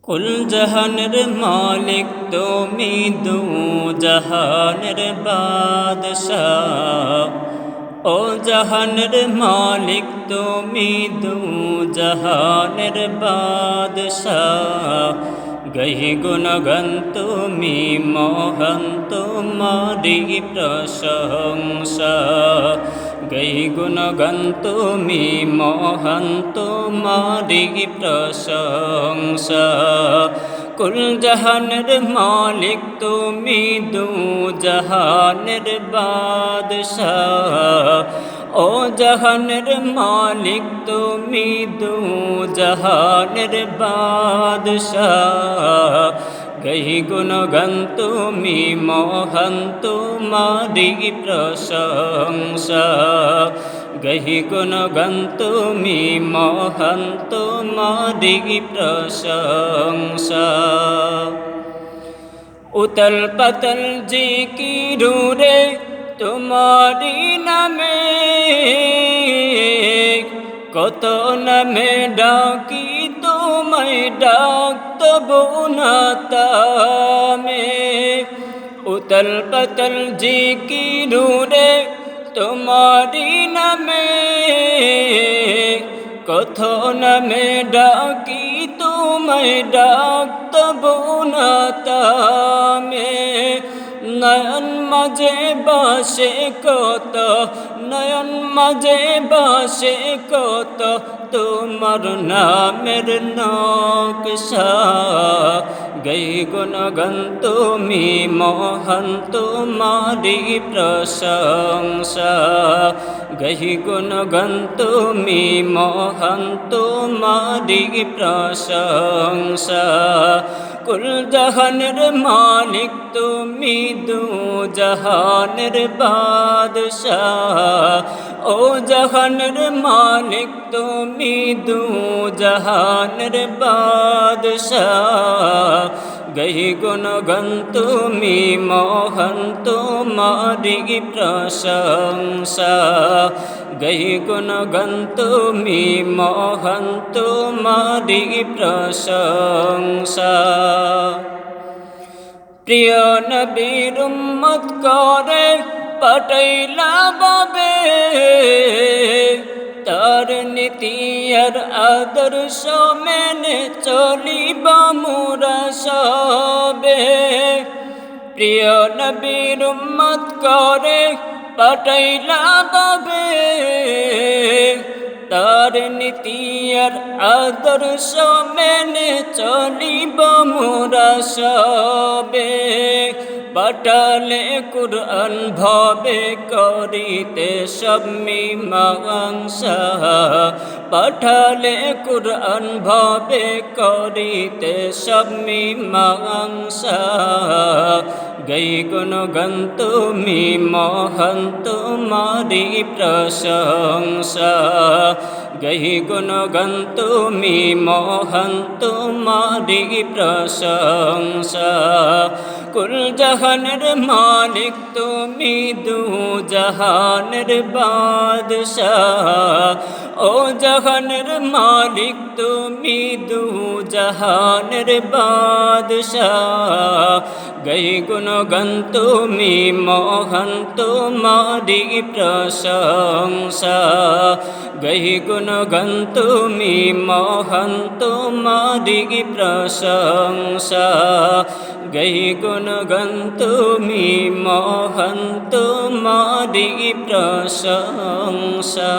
কুল জাহানের মালিক তুমি, দু জাহানের বাদশাহ। ও জাহানের মালিক তুমি, দু জাহানের বাদশাহ। গহি গুণগান তুমি, মহান তোমারি প্রশংসা। গহি গুণগান তুমি, মহান তোমারি প্রশংসা। কুল জাহানের মালিক তুমি, দু জাহানের বাদশাহ। ও জাহানের মালিক তুমি, দু জাহানের বাদশাহ। গহি গুণগান তুমি, মহান তোমারি প্রশংসা। গহি গুণগান তুমি, মহান তোমারি প্রশংসা। উতল পাতল জিকিরে তোমারি নামে, কত নামে ডাকি তোমায়, ডাক তবু না থামে। উতল পাতল জিকিরে তোমারি নামে, কত নামে ডাকি তোমায়, ডাক তবু না থামে। নয়ন মাঝে বাসে কত, নয়ন মাঝে বাসে কত তোমার নামের নকশা। গহি গুণগান তুমি, মহান তোমারি প্রশংসা। গহি গুণগান তুমি, মহান তোমারি প্রশংসা। কুল জাহানের মালিক তুমি, দু জাহানের বাদশাহ। ও জাহানের মালিক তুমি, দু জাহানের বাদশাহ। গহি গুণগান তুমি, মহান তোমারি প্রশংসা। গহি গুণগান তুমি, মহান তোমারি প্রশংসা। প্রিয় নবীর উম্মত করে পাঠাইলা বাবে, তার নীতি আর আদর্শ মেনে চলিব মোরা সবে। প্রিয় নবীর উম্মত করে পাঠাইলা বাবে, তার নীতি আর আদর্শ মেনে চলিব মোরা সবে। পাঠালে কুরআন ভবে করিতে সব মীমাংসা। পাঠালে কুরআন ভবে করিতে সব মীমাংসা। গহি গুণগান তুমি, মহান তোমারি প্রশংসা। গহি গুণগান তুমি, মহান তোমারি প্রশংসা। কুল জাহানের মালিক তুমি, দু জাহানের বাদশাহ। ও জাহানের মালিক তুমি, দু জাহানের বাদশাহ। গহি গুণগান তুমি, মহান তোমারি প্রশংসা। গহি গুণগান তুমি, মহান তোমারি প্রশংসা। গহি গুণগান তুমি, মহান তোমারি প্রশংসা।